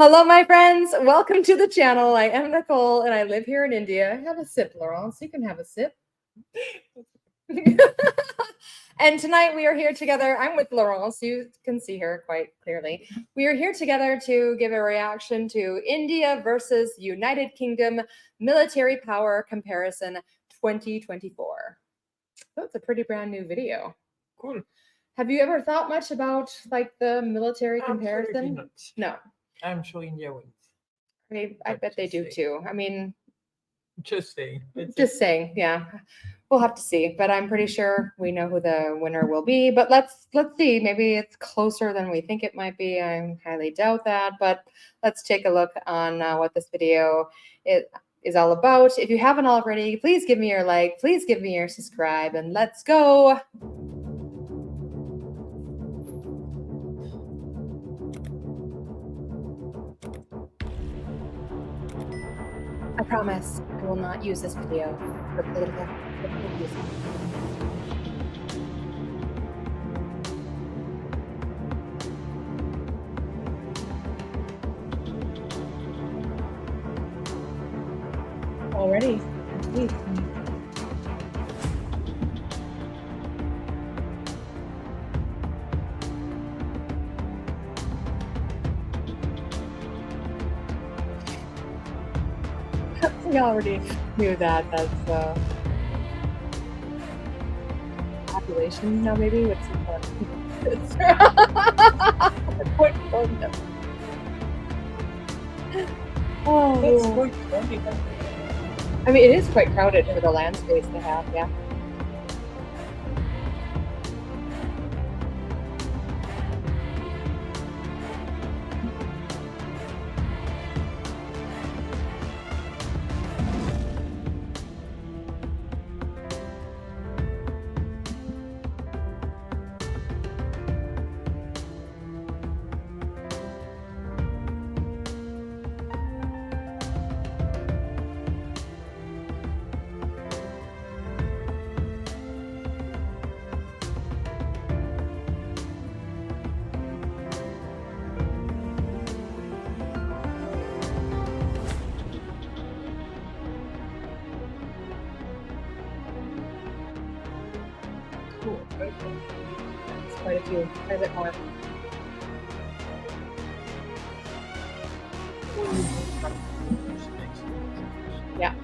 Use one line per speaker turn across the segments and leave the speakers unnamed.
Hello, my friends. Welcome to the channel. I am Nicole and I live here in India. Have a sip, Laurent, so you can have a sip. And tonight we are here together. I'm with Laurent, so you can see her quite clearly. We are here together to give a reaction to India versus United Kingdom military power comparison 2024. So it's a pretty brand new video.
Cool.
Have you ever thought much about like the military comparison?
Not.
No.
I'm sure India wins.
I bet they do too. I mean,
just saying.
Just saying, yeah. We'll have to see, but I'm pretty sure we know who the winner will be. But let's see. Maybe it's closer than we think it might be. I highly doubt that. But let's take a look on what this video is all about. If you haven't already, please give me your like. Please give me your subscribe, and let's go. I promise I will not use this video for political reasons. Already. We already knew that. That's population now, maybe. What's oh, I mean, it is quite crowded for the land space to have, yeah. Cool. It's quite a few, quite a bit more. Yeah.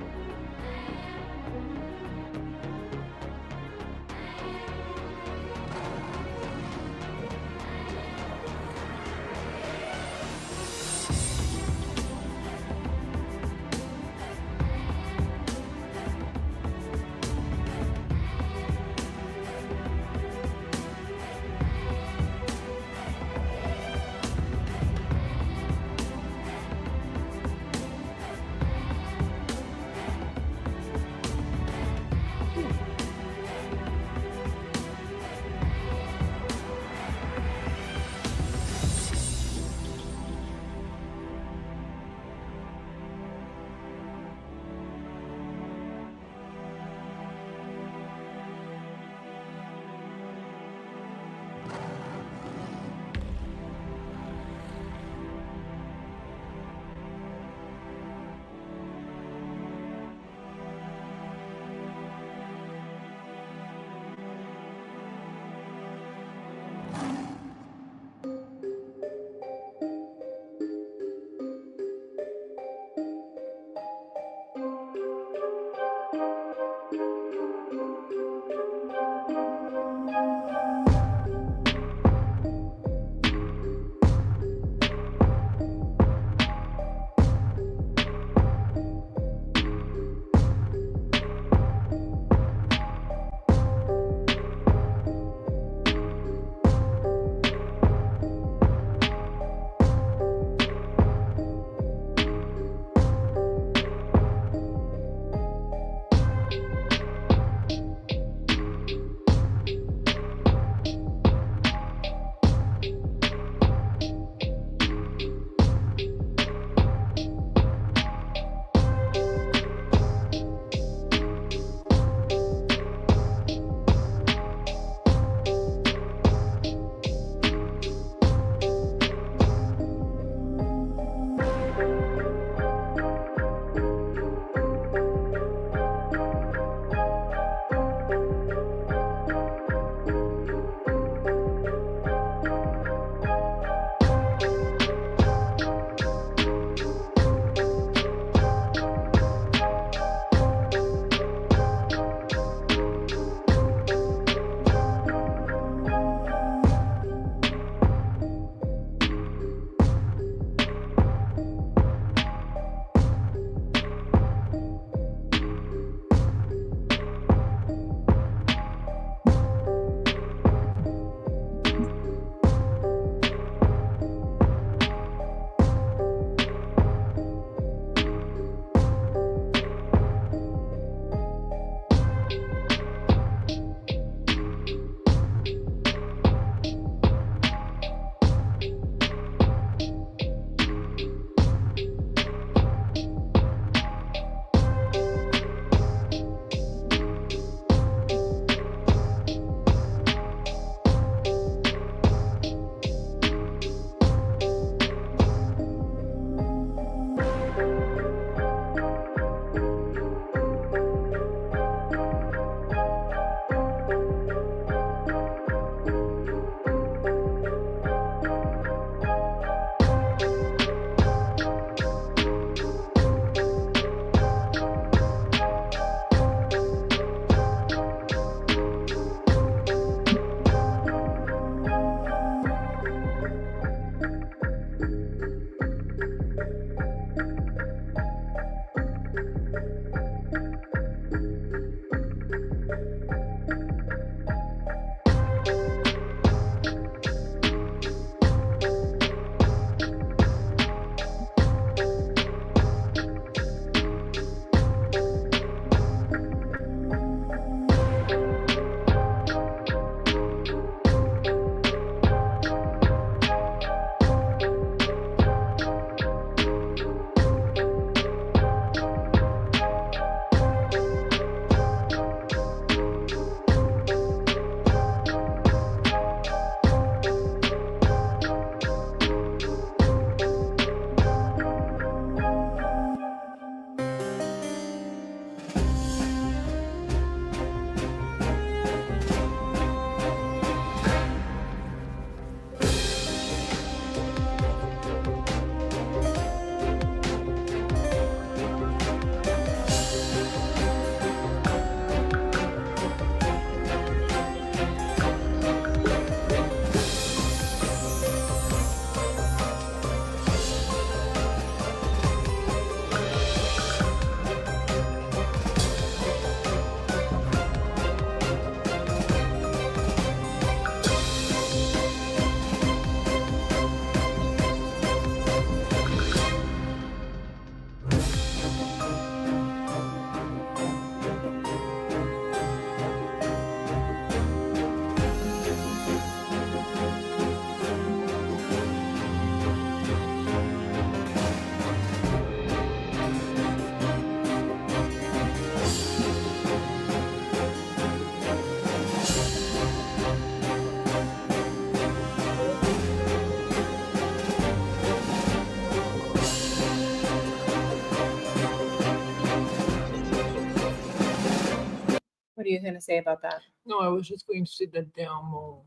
What are you going to say about that?
No, I was just going to say that there are more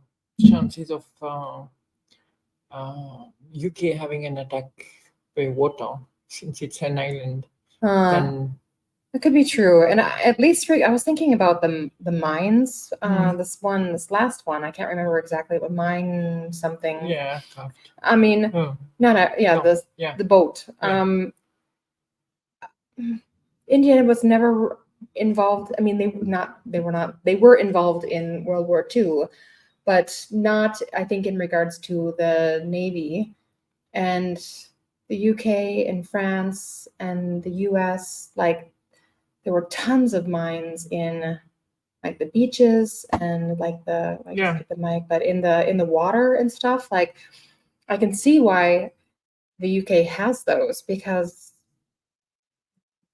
chances of UK having an attack by water since it's an island than
That could be true. And at least I was thinking about the mines.
Mm.
This last one, I can't remember exactly what mine something.
yeah aircraft.
I mean,
Oh,
no, yeah,
No,
the boat.
Yeah.
India was never involved. I mean, they were involved in World War II, but not, I think, in regards to the Navy. And the UK and France and the US, like, there were tons of mines in like the beaches and like
Yeah.
the mic, but in the water and stuff. Like, I can see why the UK has those, because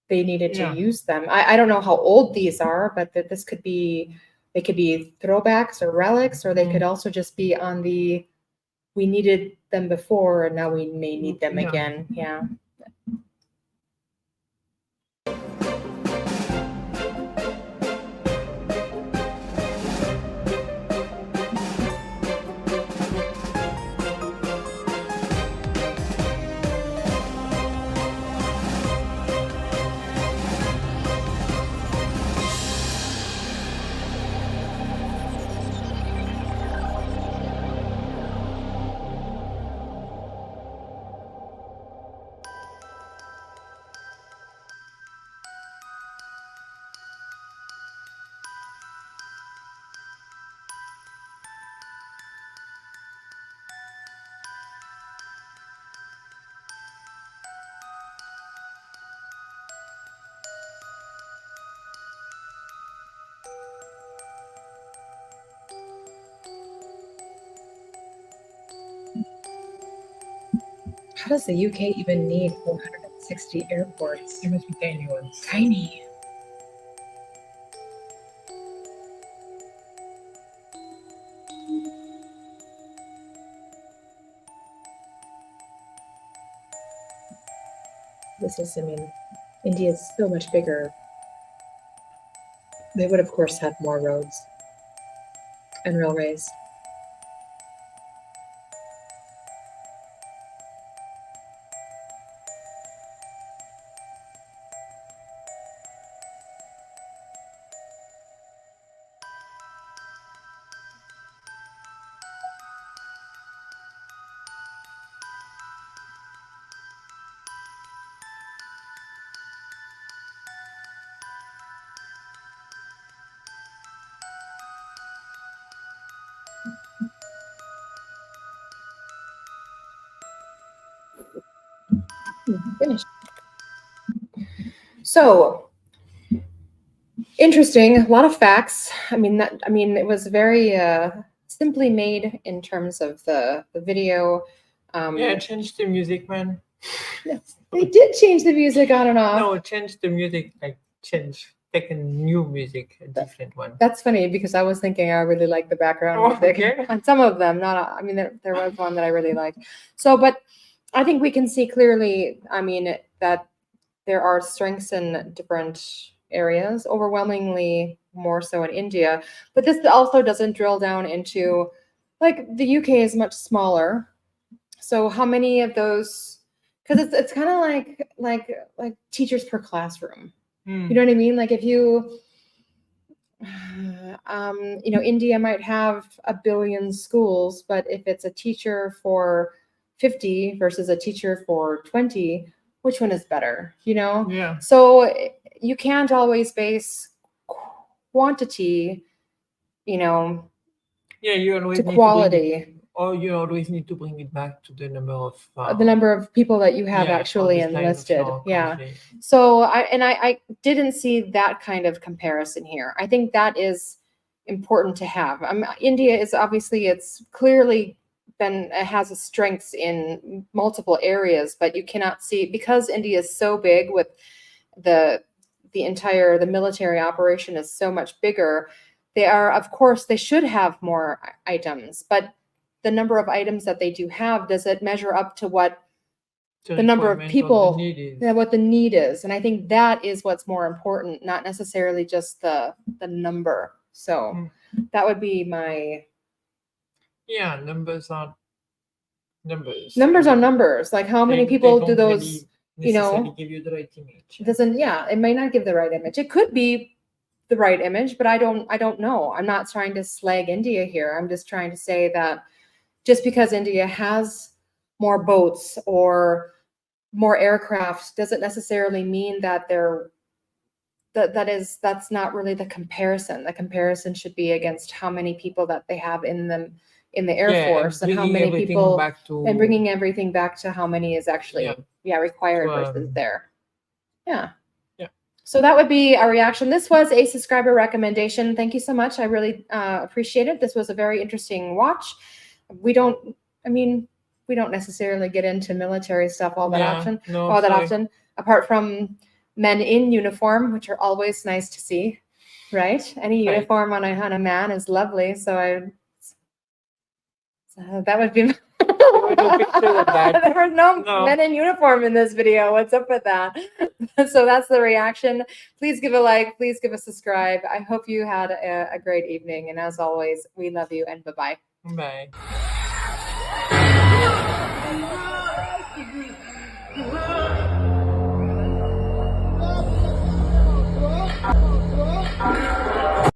they needed to
Yeah.
use them. I don't know how old these are, but that this could be, they could be throwbacks or relics, or they could also just be on the, we needed them before and now we may need them
Yeah.
again. Yeah. How does the UK even need 460 airports?
It must be tiny ones.
Tiny. This is, I mean, India is so much bigger. They would, of course, have more roads and railways. Finished. So interesting, a lot of facts. I mean, it was very simply made in terms of the video.
Yeah, change the music, man.
They did change the music on and off.
No, change the music. Like take a new music, a different one.
That's funny, because I was thinking I really like the background music
okay.
on some of them. Not, I mean, there was one that I really liked. So, but I think we can see clearly, I mean, that there are strengths in different areas, overwhelmingly more so in India. But this also doesn't drill down into, like, the UK is much smaller. So how many of those? Because it's kind of like teachers per classroom. You know what I mean? Like, if you, India might have 1 billion schools, but if it's a teacher for 50 versus a teacher for 20, which one is better?
Yeah.
So you can't always base quantity,
Yeah, you always
to
need
quality.
or you always need to bring it back to the number of
The number of people that you have actually enlisted. Yeah. So I didn't see that kind of comparison here. I think that is important to have. India is obviously, it's clearly has a strengths in multiple areas, but you cannot see, because India is so big, with the military operation is so much bigger. Of course, they should have more items, but the number of items that they do have, does it measure up to what the number of
requirement or
people,
the need is.
yeah, what the need is. And I think that is what's more important, not necessarily just the number. So that would be my
Yeah, numbers are numbers.
numbers are numbers. Like how many people do those, you know,
give you the right image.
doesn't, yeah, it may not give the right image. It could be the right image, but I don't know. I'm not trying to slag India here. I'm just trying to say that just because India has more boats or more aircraft doesn't necessarily mean that that's not really the comparison. The comparison should be against how many people that they have in them in the Air Force and how many people and bringing everything back to how many is actually required versus there. Yeah. So that would be our reaction. This was a subscriber recommendation. Thank you so much. I really appreciate it. This was a very interesting watch. We don't necessarily get into military stuff all that often, apart from men in uniform, which are always nice to see, right? Any uniform on a man is lovely. So that would be. There were no men in uniform in this video. What's up with that? So that's the reaction. Please give a like. Please give a subscribe. I hope you had a great evening. And as always, we love you and bye-bye.
Bye.